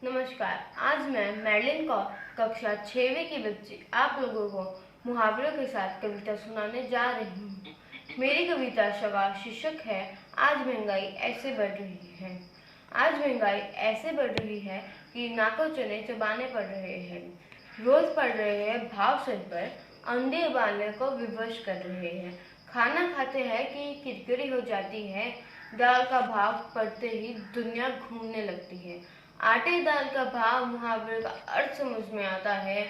नमस्कार। आज मैं मैडलिन कौर कक्षा 6वीं की बच्ची आप लोगों को मुहावरों के साथ कविता सुनाने जा रही हूँ। मेरी कविता का शीर्षक है आज महंगाई ऐसे बढ़ रही है। आज महंगाई ऐसे बढ़ रही है कि नाकों चने चबाने पड़ रहे हैं। रोज पड़ रहे हैं भाव सर पर, अंडे उबालने को विवश कर रहे हैं। खाना खाते हैं कि किरकिरी हो जाती है। दाल का भाव पड़ते ही दुनिया घूमने लगती है। आटे दाल का भाव मुहावरे का अर्थ समझ में आता है।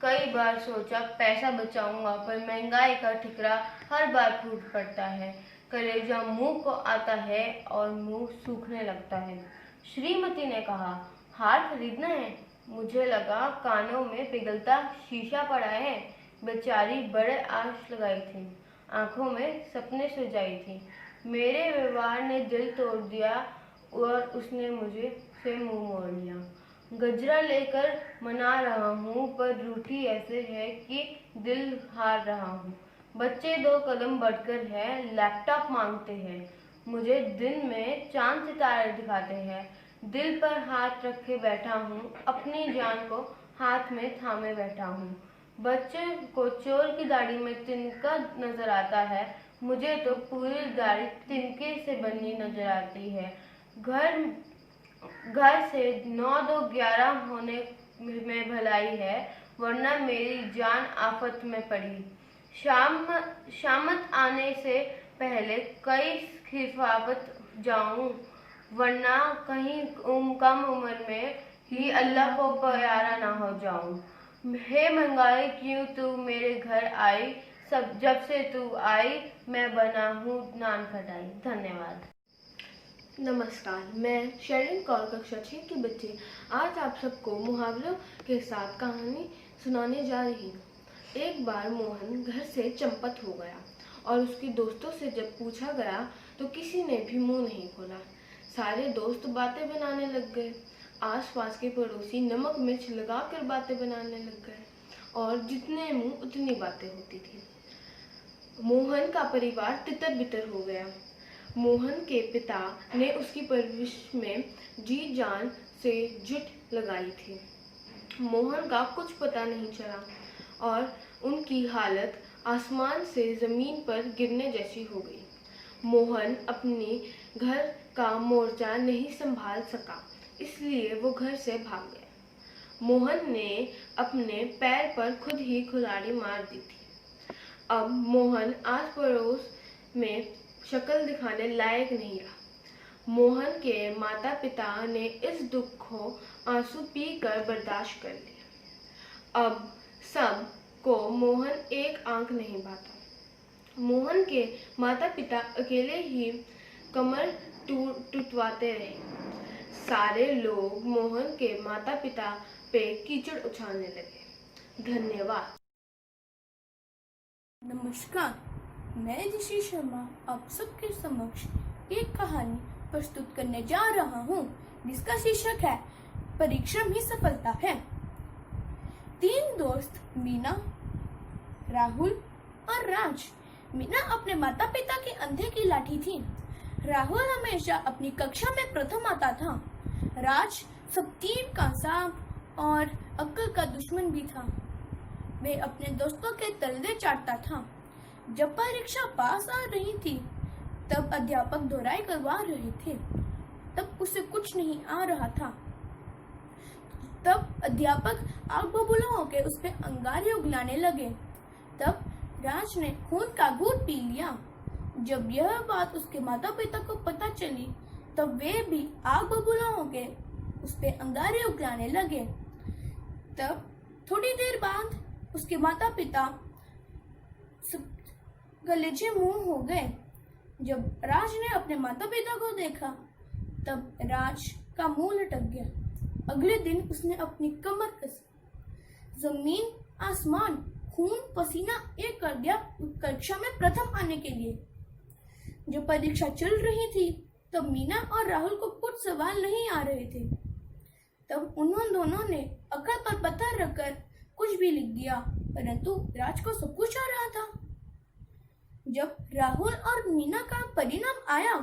कई बार सोचा पैसा बचाऊंगा, पर महंगाई का ठिकरा हर बार फूट पड़ता है। कलेजा मुंह को आता है और मुंह सूखने लगता है। श्रीमती ने कहा, हार खरीदना है। मुझे लगा कानों में पिघलता शीशा पड़ा है। बेचारी बड़े आश लगाई थी, आंखों में सपने सजाई थी। मेरे व्यवहार ने दिल तोड़ दिया और उसने मुझे से मुंह मोड़ लिया। गजरा लेकर मना रहा हूँ, पर रूठी ऐसे है कि दिल हार रहा हूँ। बच्चे 2 कदम बढ़कर है, लैपटॉप मांगते हैं। मुझे दिन में चांद सितारे दिखाते हैं। दिल पर हाथ रखे बैठा हूँ, अपनी जान को हाथ में थामे बैठा हूँ। बच्चे को चोर की दाढ़ी में तिनका नजर आता है, मुझे तो पूरी दाढ़ी तिनके से बनी नजर आती है। घर घर से 9-2-11 होने में भलाई है, वरना मेरी जान आफत में पड़ी। शामत आने से पहले कई खिफावत जाऊं, वरना कहीं कम उम्र में ही अल्लाह को प्यारा ना हो जाऊं। हे महंगाई, क्यों तू मेरे घर आई? सब जब से तू आई, मैं बना हूँ नान खटाई। धन्यवाद। नमस्कार, मैं शेरिन कौर कक्षा 6 की बच्ची आज आप सबको मुहावरों के साथ कहानी सुनाने जा रही हूँ। एक बार मोहन घर से चंपत हो गया और उसके दोस्तों से जब पूछा गया तो किसी ने भी मुंह नहीं खोला। सारे दोस्त बातें बनाने लग गए। आसपास के पड़ोसी नमक मिर्च लगाकर बातें बनाने लग गए और जितने मुंह उतनी बातें होती थी। मोहन का परिवार तितर बितर हो गया। मोहन के पिता ने उसकी परवरिश में जी जान से जुट लगाई थी। मोहन का कुछ पता नहीं चला और उनकी हालत आसमान से जमीन पर गिरने जैसी हो गई। मोहन अपने घर का मोर्चा नहीं संभाल सका, इसलिए वो घर से भाग गया। मोहन ने अपने पैर पर खुद ही कुल्हाड़ी मार दी थी। अब मोहन आस पड़ोस में शक्ल दिखाने लायक नहीं रहा। मोहन के माता पिता ने इस दुख को आंसू पीकर बर्दाश्त कर लिया। अब सब को मोहन एक आंख नहीं भाता। मोहन के माता पिता अकेले ही कमर टूटवाते रहे। सारे लोग मोहन के माता पिता पे कीचड़ उछालने लगे। धन्यवाद। नमस्कार, मैं ऋषि शर्मा आप सबके समक्ष एक कहानी प्रस्तुत करने जा रहा हूँ, जिसका शीर्षक है परिश्रम ही सफलता है। 3 दोस्त मीना, राहुल और राज। मीना अपने माता पिता के अंधे की लाठी थी। राहुल हमेशा अपनी कक्षा में प्रथम आता था। राज सब तीर का सांप और अक्ल का दुश्मन भी था। वे अपने दोस्तों के तलवे चाटता था। जब परीक्षा पास आ रही थी, तब अध्यापक दोहराई करवा रहे थे। तब उसे कुछ नहीं आ रहा था। तब अध्यापक आग बबूला होकर उस पे अंगारे उगलाने लगे। तब राज ने खून का घूंट पी लिया। जब यह बात उसके माता पिता को पता चली, तब वे भी आग बबूला होकर उस पे अंगारे उगलाने लगे। तब थोड़ी देर बाद उसके माता पिता गलेजे मुंह हो गए। जब राज ने अपने माता पिता को देखा, तब राज का मुंह लटक गया। अगले दिन उसने अपनी कमर कसी। जमीन आसमान खून पसीना एक कर दिया कक्षा में प्रथम आने के लिए। जब परीक्षा चल रही थी, तब मीना और राहुल को कुछ सवाल नहीं आ रहे थे। तब उन्होंने दोनों ने अकल पर पत्थर रखकर कुछ भी लिख दिया, परंतु राज को सब कुछ आ रहा था। जब राहुल और मीना का परिणाम आया,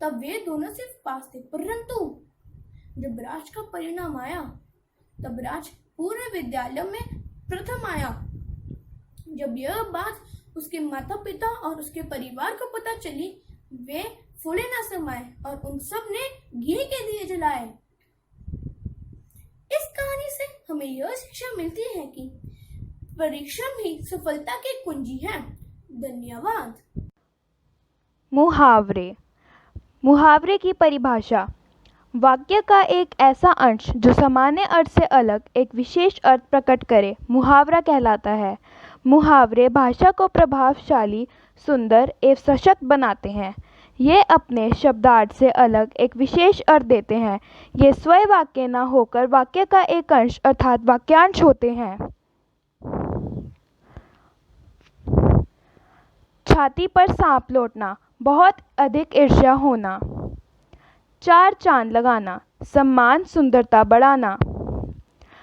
तब वे दोनों सिर्फ पास थे, परंतु जब राज का परिणाम आया तब राज पूरे विद्यालय में प्रथम आया। जब यह बात उसके माता पिता और उसके परिवार को पता चली, वे फूले न समाये और उन सब ने घी के दिए जलाए। इस कहानी से हमें यह शिक्षा मिलती है कि परिश्रम ही सफलता की कुंजी है। धन्यवाद। मुहावरे। मुहावरे की परिभाषा: वाक्य का एक ऐसा अंश जो सामान्य अर्थ से अलग एक विशेष अर्थ प्रकट करे, मुहावरा कहलाता है। मुहावरे भाषा को प्रभावशाली, सुंदर एवं सशक्त बनाते हैं। ये अपने शब्दार्थ से अलग एक विशेष अर्थ देते हैं। ये स्वयं वाक्य न होकर वाक्य का एक अंश अर्थात वाक्यांश होते हैं। छाती पर सांप लौटना, बहुत अधिक ईर्ष्या होना। चार चांद लगाना, सम्मान सुंदरता बढ़ाना।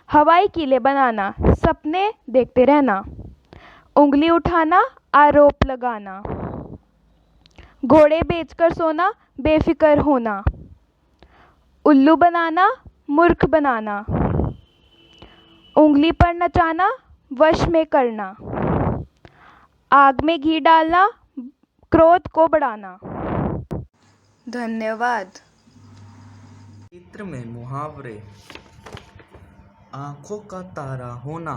हवाई किले बनाना, सपने देखते रहना। उंगली उठाना, आरोप लगाना। घोड़े बेचकर सोना, बेफिक्र होना। उल्लू बनाना, मूर्ख बनाना। उंगली पर नचाना, वश में करना। आग में घी डालना, क्रोध को बढ़ाना। धन्यवाद। चित्र में मुहावरे: आंखों का तारा होना,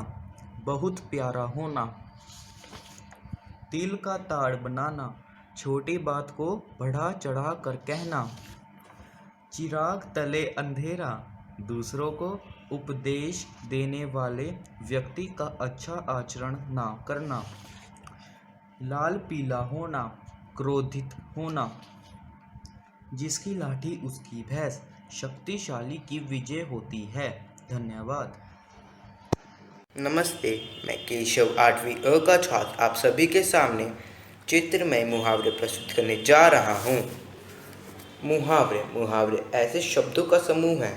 बहुत प्यारा होना। तिल का ताड़ बनाना, छोटी बात को बढ़ा चढ़ा कर कहना। चिराग तले अंधेरा, दूसरों को उपदेश देने वाले व्यक्ति का अच्छा आचरण ना करना। लाल पीला होना, क्रोधित होना। जिसकी लाठी उसकी भैंस, शक्तिशाली की विजय होती है। धन्यवाद। नमस्ते, मैं केशव 8वीं अ का छात्र आप सभी के सामने चित्रमय मुहावरे प्रस्तुत करने जा रहा हूँ। मुहावरे ऐसे शब्दों का समूह है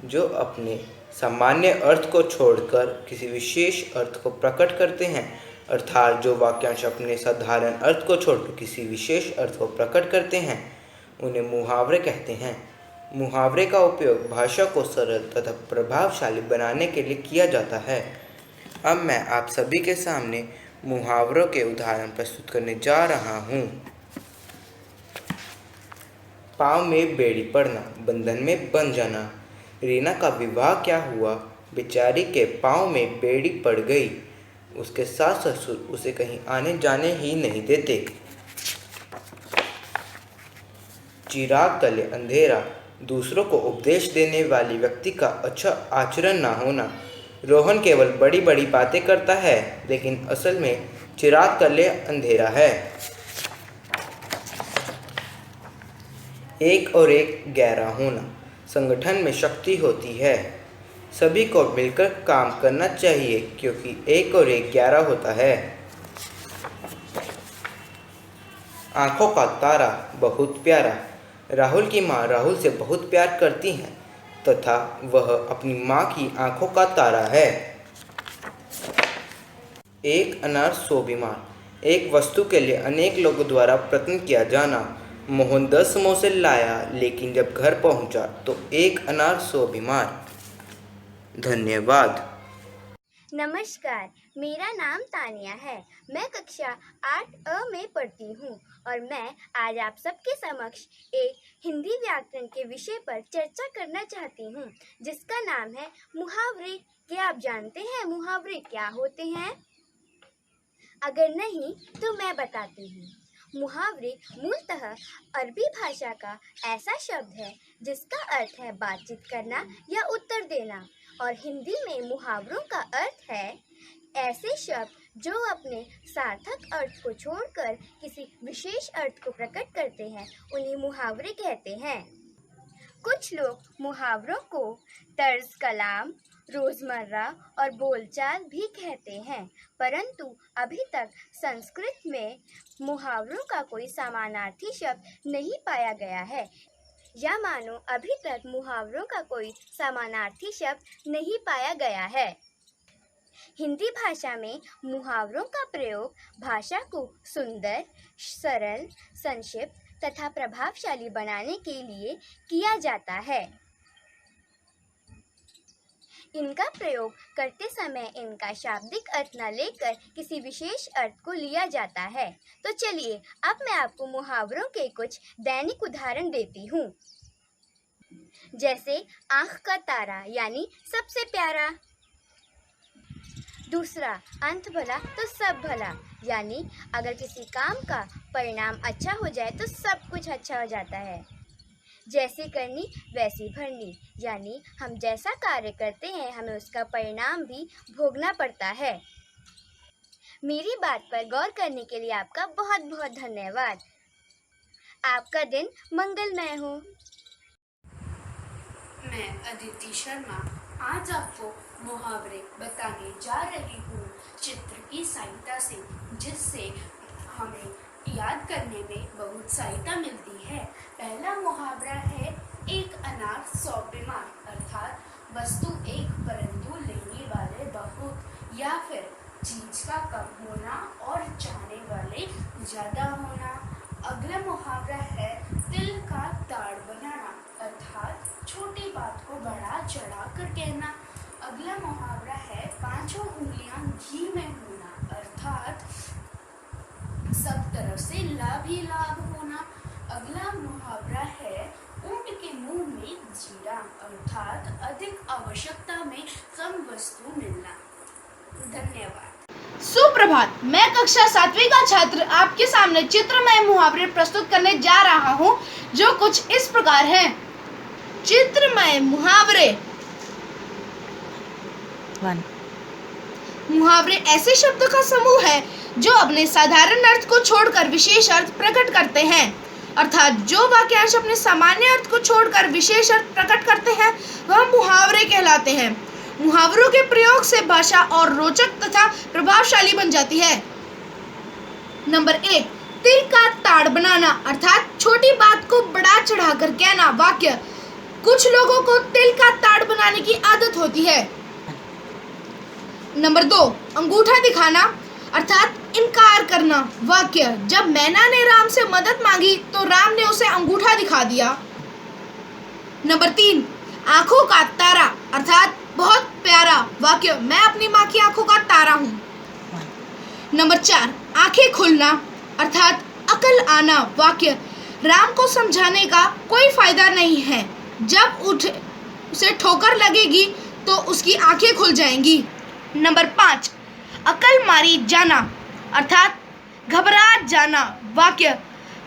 जो अपने सामान्य अर्थ को छोड़कर किसी विशेष अर्थ को प्रकट करते हैं, अर्थात जो वाक्यांश अपने साधारण अर्थ को छोड़कर किसी विशेष अर्थ को प्रकट करते हैं, उन्हें मुहावरे कहते हैं। मुहावरे का उपयोग भाषा को सरल तथा प्रभावशाली बनाने के लिए किया जाता है। अब मैं आप सभी के सामने मुहावरों के उदाहरण प्रस्तुत करने जा रहा हूँ। पाँव में बेड़ी पड़ना, बंधन में बंध जाना। रीना का विवाह क्या हुआ? बेचारी के पाँव में बेड़ी पड़ गई। उसके सास ससुर उसे कहीं आने जाने ही नहीं देते। चिराग तले अंधेरा, दूसरों को उपदेश देने वाले व्यक्ति का अच्छा आचरण ना होना। रोहन केवल बड़ी बड़ी बातें करता है, लेकिन असल में चिराग तले अंधेरा है। एक और एक 11 होना, संगठन में शक्ति होती है। सभी को मिलकर काम करना चाहिए, क्योंकि 1 और 1 11 होता है। आंखों का तारा, बहुत प्यारा। राहुल की माँ राहुल से बहुत प्यार करती हैं, तथा वह अपनी माँ की आंखों का तारा है। एक अनार 100 बीमार। एक वस्तु के लिए अनेक लोगों द्वारा प्रयत्न किया जाना। मोहन 10 समोसे लाया, लेकिन जब घर पहुंचा तो एक अनार 100 बीमार। धन्यवाद। नमस्कार, मेरा नाम तानिया है। मैं कक्षा 8 में पढ़ती हूँ और मैं आज आप सबके समक्ष एक हिंदी व्याकरण के विषय पर चर्चा करना चाहती हूँ, जिसका नाम है मुहावरे। क्या आप जानते हैं मुहावरे क्या होते हैं? अगर नहीं तो मैं बताती हूँ। मुहावरे मूलतः अरबी भाषा का ऐसा शब्द है जिसका अर्थ है बातचीत करना या उत्तर देना, और हिंदी में मुहावरों का अर्थ है ऐसे शब्द जो अपने सार्थक अर्थ को छोड़कर किसी विशेष अर्थ को प्रकट करते हैं, उन्हें मुहावरे कहते हैं। कुछ लोग मुहावरों को तर्ज कलाम, रोजमर्रा और बोलचाल भी कहते हैं, परंतु अभी तक संस्कृत में मुहावरों का कोई समानार्थी शब्द नहीं पाया गया है, या मानो अभी तक मुहावरों का कोई समानार्थी शब्द नहीं पाया गया है। हिंदी भाषा में मुहावरों का प्रयोग भाषा को सुंदर, सरल, संक्षिप्त तथा प्रभावशाली बनाने के लिए किया जाता है। इनका प्रयोग करते समय इनका शाब्दिक अर्थ न लेकर किसी विशेष अर्थ को लिया जाता है। तो चलिए अब मैं आपको मुहावरों के कुछ दैनिक उदाहरण देती हूँ। जैसे आँख का तारा यानी सबसे प्यारा। दूसरा, अंत भला तो सब भला यानी अगर किसी काम का परिणाम अच्छा हो जाए तो सब कुछ अच्छा हो जाता है। जैसी करनी वैसी भरनी यानी हम जैसा कार्य करते हैं हमें उसका परिणाम भी भोगना पड़ता है। मेरी बात पर गौर करने के लिए आपका बहुत बहुत धन्यवाद। आपका दिन मंगलमय हो। मैं अदिति शर्मा आज आपको मुहावरे बताने जा रही हूँ चित्र की सहायता से, जिससे हमें याद करने में बहुत सहायता मिलती है। पहला मुहावरा है एक अनार 100 बीमार, अर्थात वस्तु एक परंतु लेने वाले बहुत, या फिर चीज का कम होना और चाहने वाले ज्यादा होना। अगला मुहावरा है तिल का ताड़ बनाना, अर्थात छोटी बात को बढ़ा चढ़ा कर कहना। अगला मुहावरा है पांचों उंगलियां घी में होना, अर्थात सब तरफ से लाभ ही लाभ होना। अगला मुहावरा है ऊंट के मुंह में जीरा, अर्थात अधिक आवश्यकता में कम वस्तु मिलना। धन्यवाद। सुप्रभात। मैं कक्षा 7वीं का छात्र आपके सामने चित्रमय मुहावरे प्रस्तुत करने जा रहा हूँ, जो कुछ इस प्रकार हैं। चित्रमय मुहावरे। मुहावरे ऐसे शब्दों का समूह है जो अपने साधारण अर्थ को छोड़कर विशेष अर्थ प्रकट करते हैं, अर्थात जो वाक्यांश अपने सामान्य अर्थ को छोड़कर विशेष अर्थ प्रकट करते हैं वह मुहावरे कहलाते हैं। मुहावरों के प्रयोग से भाषा और रोचक तथा प्रभावशाली बन जाती है। नंबर 1, तिल का ताड़ बनाना, अर्थात छोटी बात को बढ़ा चढ़ाकर कहना। वाक्य, कुछ लोगों को तिल का ताड़ बनाने की आदत होती है। नंबर 2, अंगूठा दिखाना, अर्थात इनकार करना। वाक्य, जब मैना ने राम से मदद मांगी तो राम ने उसे अंगूठा दिखा दिया। नंबर 3, आंखों का तारा, अर्थात बहुत प्यारा। वाक्य, मैं अपनी माँ की आंखों का तारा हूँ। नंबर 4, आंखें खुलना, अर्थात अकल आना। वाक्य, राम को समझाने का कोई फायदा नहीं है, जब उसे ठोकर लगेगी तो उसकी आंखें खुल जाएंगी। नंबर 5, अकल मारी जाना, अर्थात घबरा जाना। वाक्य,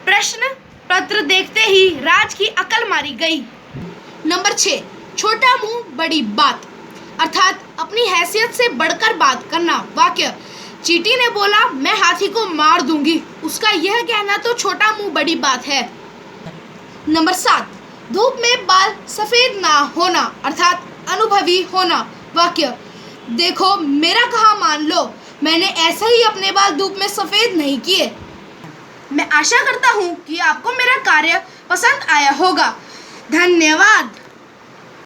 प्रश्न पत्र देखते ही राज की अकल मारी गई। नंबर 6, छोटा मुंह बड़ी बात, अर्थात अपनी हैसियत से बढ़कर बात करना। वाक्य, चींटी ने बोला मैं हाथी को मार दूंगी, उसका यह कहना तो छोटा मुंह बड़ी बात है। नंबर 7, धूप में बाल सफेद ना होना, अर्थात अनुभवी होना। वाक्य, देखो मेरा कहा मान लो, मैंने ऐसा ही अपने बाल धूप में सफेद नहीं किए। मैं आशा करता हूँ कि आपको मेरा कार्य पसंद आया होगा। धन्यवाद।